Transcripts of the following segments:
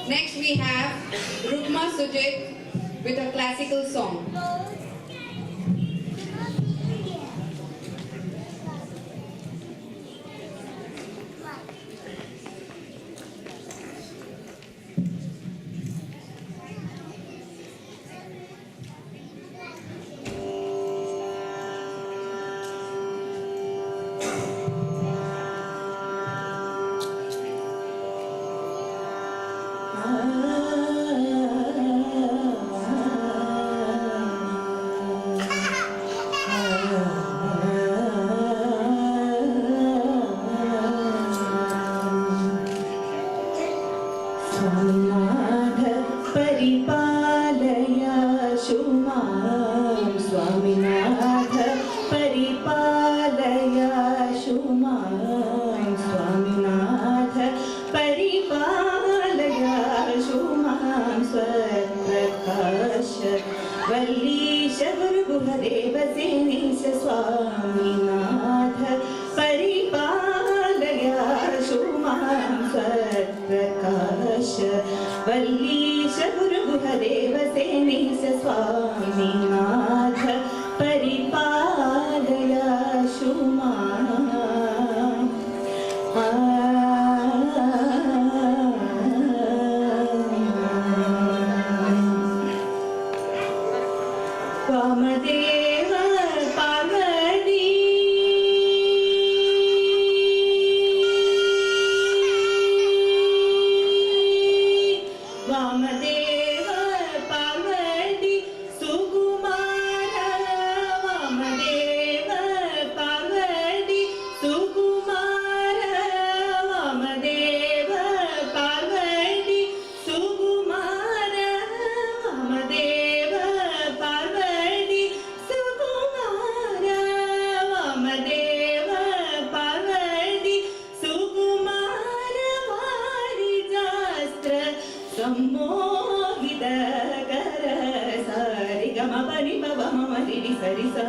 Next we have Rukma Sujit with a classical song. Swaminath परिपालय शुमां Swaminath परिपालय शुमां Swaminath परिपालय शुमां स्वप्रकाश वल्लीश गुरुगुहदेव सेनीश Swaminath परिपालय शुमां स्वप्रकाश वल्लीश गुरुगुहदेव सेनीश Swaminath परिपालय शुमां Vamdev Parvati Vamdev Parvati सुकुमार वामदेव पार्वती सुकुमार वामदेव पार्वती सुकुमार वामदेव पार्वती सुकुमार वामदेव पार्वती सुकुमार वारिजास्त्र सम्मोहित कर सारि गम पनि पव मम रि सरि सा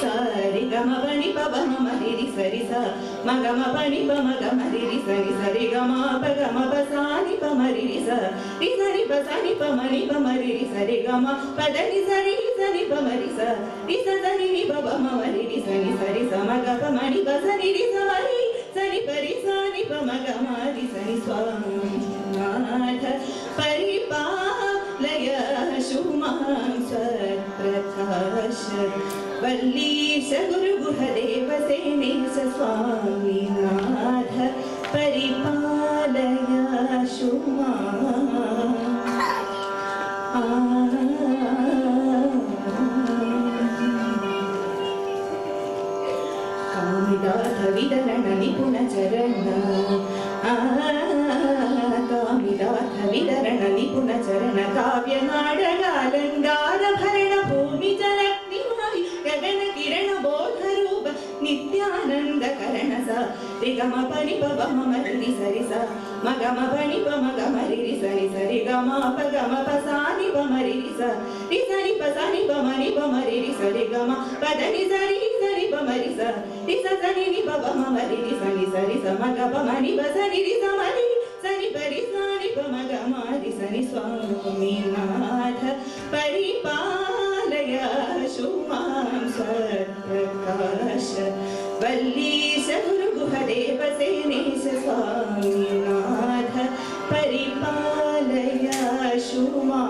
सारि गम पनि पव मम रि सरि सा म गम पनि प म गम रि सरि सरि गम प सा नि प म रि सा रि सरि प सा नि प म रि प म रि सरि गम प द नि सरि सरि प म रि सा रि स सरि नि प म रि सरि सरि स म ग प म रि प सरि रि स म रि सरि परि सा नि प म ग म रि सरि स्वामीनाथ परिपालय शुमां स्वप्रकाश वल्लीश गुरुगुहदेव सेनीश स्वामीनाथ परिपालय शुमां कामिदाथ विदरण निपुण चरण कामिदाथ विदरण निपुण चरण काव्य नाडगालंगार भरण भूमि जलग्निवायु गगन किरण बोध रूप नित्यानंद करण सा रि गम पनि प म रि सरि सा म गम पनि प म गम रि सरि सरि गम प सा नि प म रि सा रि सरि प सा नि प म रि सरि गम प द नि सरि सरि प म रि सा रि स सरि नि प म रि सरि सरि स म ग प म नि प सरि रि स म रि सरि परि सा नि प म ग म रि सरि Swaminath परिपालय शुमां स्वप्रकाश वल्लीश गुरुगुहदेव सेनीश Swaminath परिपालय शुमां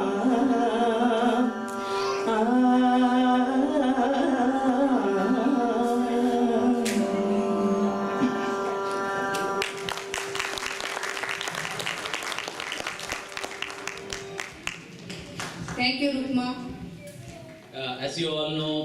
Thank you, Rukma. As you all know,